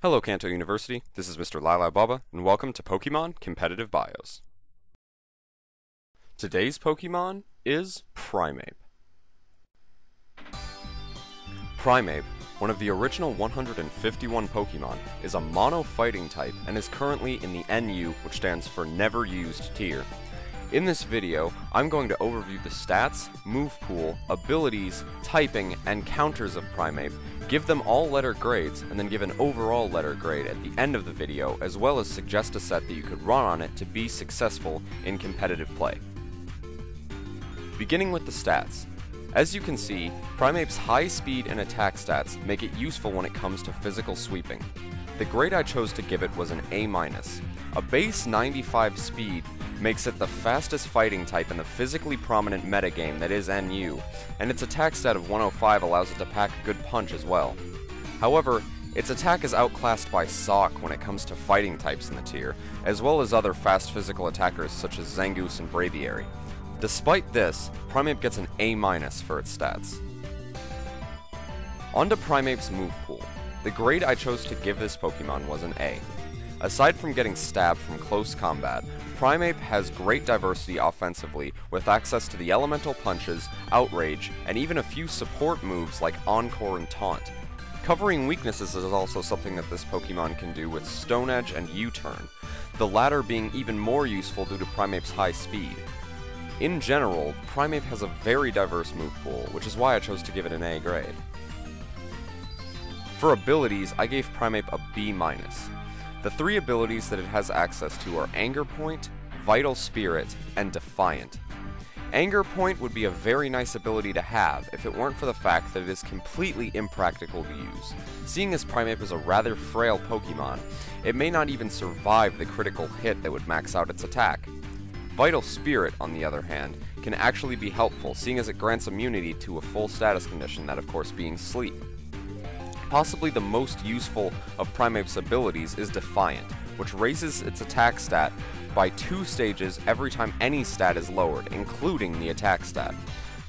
Hello Kanto University, this is Mr. Lala Baba, and welcome to Pokemon Competitive Bios. Today's Pokemon is Primeape. Primeape, one of the original 151 Pokemon, is a mono-fighting type and is currently in the NU, which stands for Never Used tier. In this video, I'm going to overview the stats, move pool, abilities, typing, and counters of Primeape, give them all letter grades, and then give an overall letter grade at the end of the video, as well as suggest a set that you could run on it to be successful in competitive play. Beginning with the stats. As you can see, Primeape's high speed and attack stats make it useful when it comes to physical sweeping. The grade I chose to give it was an A-. A base 95 speed makes it the fastest fighting type in the physically prominent metagame that is NU, and its attack stat of 105 allows it to pack a good punch as well. However, its attack is outclassed by Sawk when it comes to fighting types in the tier, as well as other fast physical attackers such as Zangoose and Braviary. Despite this, Primeape gets an A- for its stats. On to Primeape's move pool. The grade I chose to give this Pokemon was an A. Aside from getting stabbed from close combat, Primeape has great diversity offensively with access to the elemental punches, outrage, and even a few support moves like Encore and Taunt. Covering weaknesses is also something that this Pokemon can do with Stone Edge and U-Turn, the latter being even more useful due to Primeape's high speed. In general, Primeape has a very diverse move pool, which is why I chose to give it an A grade. For abilities, I gave Primeape a B-. The three abilities that it has access to are Anger Point, Vital Spirit, and Defiant. Anger Point would be a very nice ability to have if it weren't for the fact that it is completely impractical to use. Seeing as Primeape is a rather frail Pokemon, it may not even survive the critical hit that would max out its attack. Vital Spirit, on the other hand, can actually be helpful, seeing as it grants immunity to a full status condition, that of course being Sleep. Possibly the most useful of Primeape's abilities is Defiant, which raises its attack stat by 2 stages every time any stat is lowered, including the attack stat.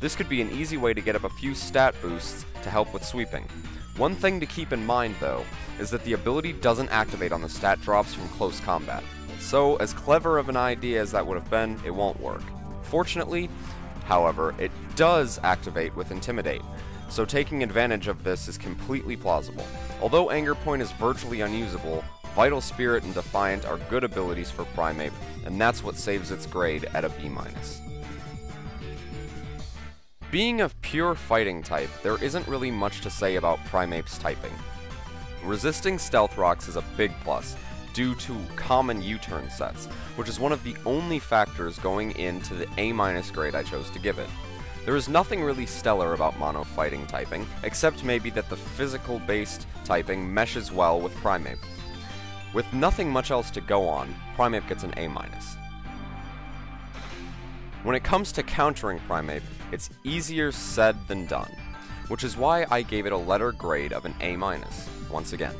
This could be an easy way to get up a few stat boosts to help with sweeping. One thing to keep in mind though, is that the ability doesn't activate on the stat drops from close combat. So, as clever of an idea as that would have been, it won't work. Fortunately, however, it does activate with Intimidate, so taking advantage of this is completely plausible. Although Anger Point is virtually unusable, Vital Spirit and Defiant are good abilities for Primeape, and that's what saves its grade at a B-. Being a pure fighting type, there isn't really much to say about Primeape's typing. Resisting Stealth Rocks is a big plus, due to common U-turn sets, which is one of the only factors going into the A- grade I chose to give it. There is nothing really stellar about mono-fighting typing, except maybe that the physical-based typing meshes well with Primeape. With nothing much else to go on, Primeape gets an A-. When it comes to countering Primeape, it's easier said than done, which is why I gave it a letter grade of an A-. Once again,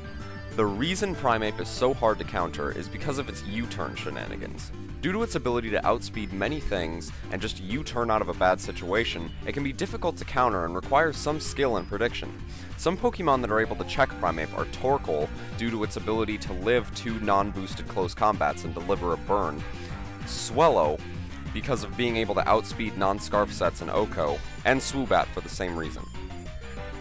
the reason Primeape is so hard to counter is because of its U-turn shenanigans. Due to its ability to outspeed many things and just U-turn out of a bad situation, it can be difficult to counter and requires some skill and prediction. Some Pokemon that are able to check Primeape are Torkoal, due to its ability to live 2 non-boosted close combats and deliver a burn, Swellow, because of being able to outspeed non-Scarf sets in Oko, and Swoobat for the same reason.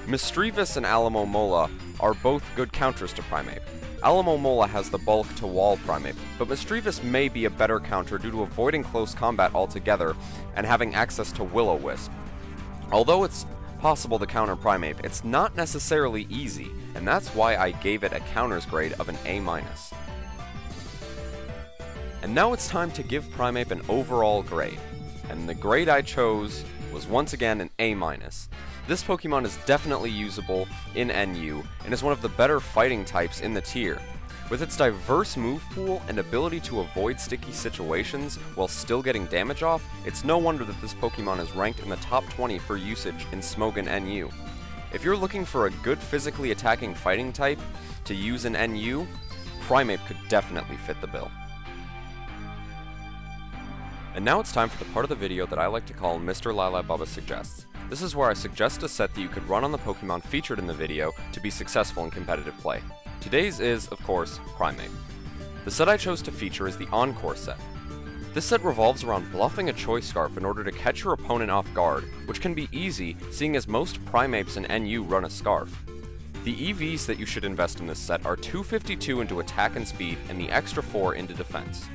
Misdreavus and Alomomola are both good counters to Primeape. Alomomola has the bulk to wall Primeape, but Misdreavus may be a better counter due to avoiding close combat altogether and having access to Will-O-Wisp. Although it's possible to counter Primeape, it's not necessarily easy, and that's why I gave it a counters grade of an A-. And now it's time to give Primeape an overall grade, and the grade I chose was once again an A-. This Pokemon is definitely usable in NU, and is one of the better fighting types in the tier. With its diverse move pool and ability to avoid sticky situations while still getting damage off, it's no wonder that this Pokemon is ranked in the top 20 for usage in Smogon NU. If you're looking for a good physically attacking fighting type to use in NU, Primeape could definitely fit the bill. And now it's time for the part of the video that I like to call Mr. Lala Baba Suggests. This is where I suggest a set that you could run on the Pokemon featured in the video to be successful in competitive play. Today's is, of course, Primeape. The set I chose to feature is the Encore Set. This set revolves around bluffing a Choice Scarf in order to catch your opponent off guard, which can be easy seeing as most Primeapes in NU run a Scarf. The EVs that you should invest in this set are 252 into attack and speed and the extra 4 into defense.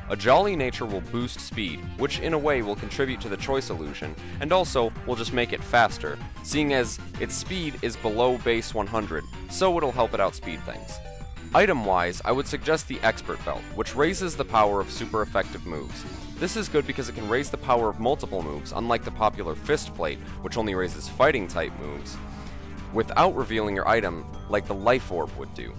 A Jolly nature will boost speed, which in a way will contribute to the choice illusion, and also will just make it faster, seeing as its speed is below base 100, so it'll help it outspeed things. Item-wise, I would suggest the Expert Belt, which raises the power of super effective moves. This is good because it can raise the power of multiple moves, unlike the popular Fist Plate, which only raises fighting-type moves, without revealing your item like the Life Orb would do.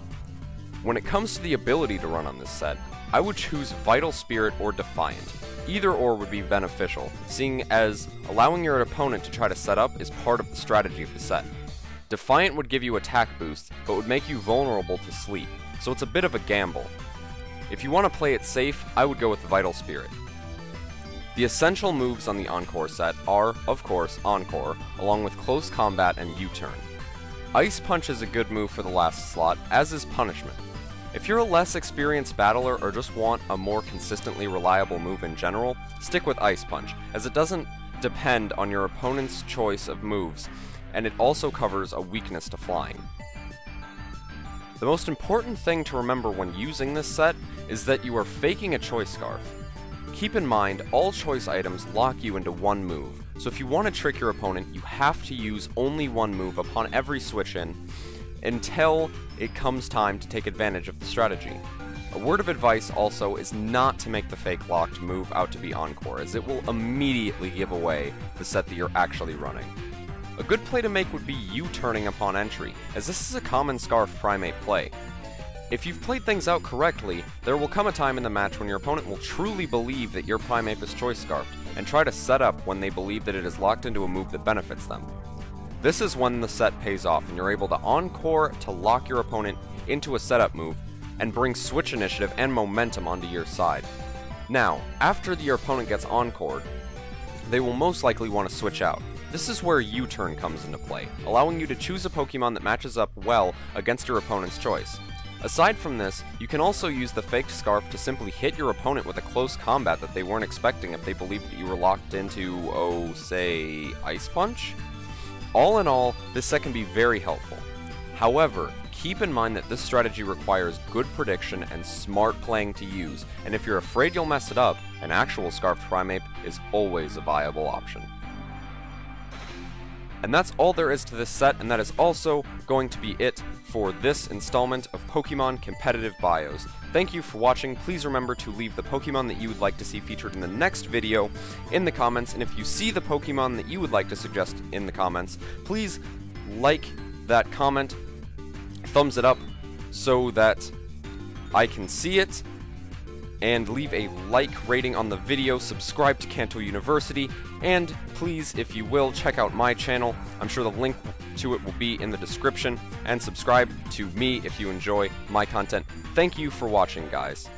When it comes to the ability to run on this set, I would choose Vital Spirit or Defiant. Either or would be beneficial, seeing as allowing your opponent to try to set up is part of the strategy of the set. Defiant would give you attack boosts, but would make you vulnerable to sleep, so it's a bit of a gamble. If you want to play it safe, I would go with Vital Spirit. The essential moves on the Encore set are, of course, Encore, along with Close Combat and U-Turn. Ice Punch is a good move for the last slot, as is Punishment. If you're a less experienced battler or just want a more consistently reliable move in general, stick with Ice Punch, as it doesn't depend on your opponent's choice of moves, and it also covers a weakness to flying. The most important thing to remember when using this set is that you are faking a Choice Scarf. Keep in mind, all choice items lock you into one move, so if you want to trick your opponent, you have to use only one move upon every switch in, until it comes time to take advantage of the strategy. A word of advice also is not to make the fake locked move out to be Encore, as it will immediately give away the set that you're actually running. A good play to make would be U-turning upon entry, as this is a common Scarf Primeape play. If you've played things out correctly, there will come a time in the match when your opponent will truly believe that your Primeape is Choice Scarfed, and try to set up when they believe that it is locked into a move that benefits them. This is when the set pays off, and you're able to Encore to lock your opponent into a setup move, and bring switch initiative and momentum onto your side. Now, after your opponent gets Encored, they will most likely want to switch out. This is where U-Turn comes into play, allowing you to choose a Pokemon that matches up well against your opponent's choice. Aside from this, you can also use the faked Scarf to simply hit your opponent with a close combat that they weren't expecting if they believed that you were locked into, oh, say, Ice Punch? All in all, this set can be very helpful. However, keep in mind that this strategy requires good prediction and smart playing to use, and if you're afraid you'll mess it up, an actual Scarfed Primeape is always a viable option. And that's all there is to this set, and that is also going to be it for this installment of Pokemon Competitive Bios. Thank you for watching. Please remember to leave the Pokemon that you would like to see featured in the next video in the comments, and if you see the Pokemon that you would like to suggest in the comments, please like that comment, thumbs it up so that I can see it, and leave a like rating on the video, subscribe to Kanto University, and please, if you will, check out my channel. I'm sure the link to it will be in the description, and subscribe to me if you enjoy my content. Thank you for watching, guys.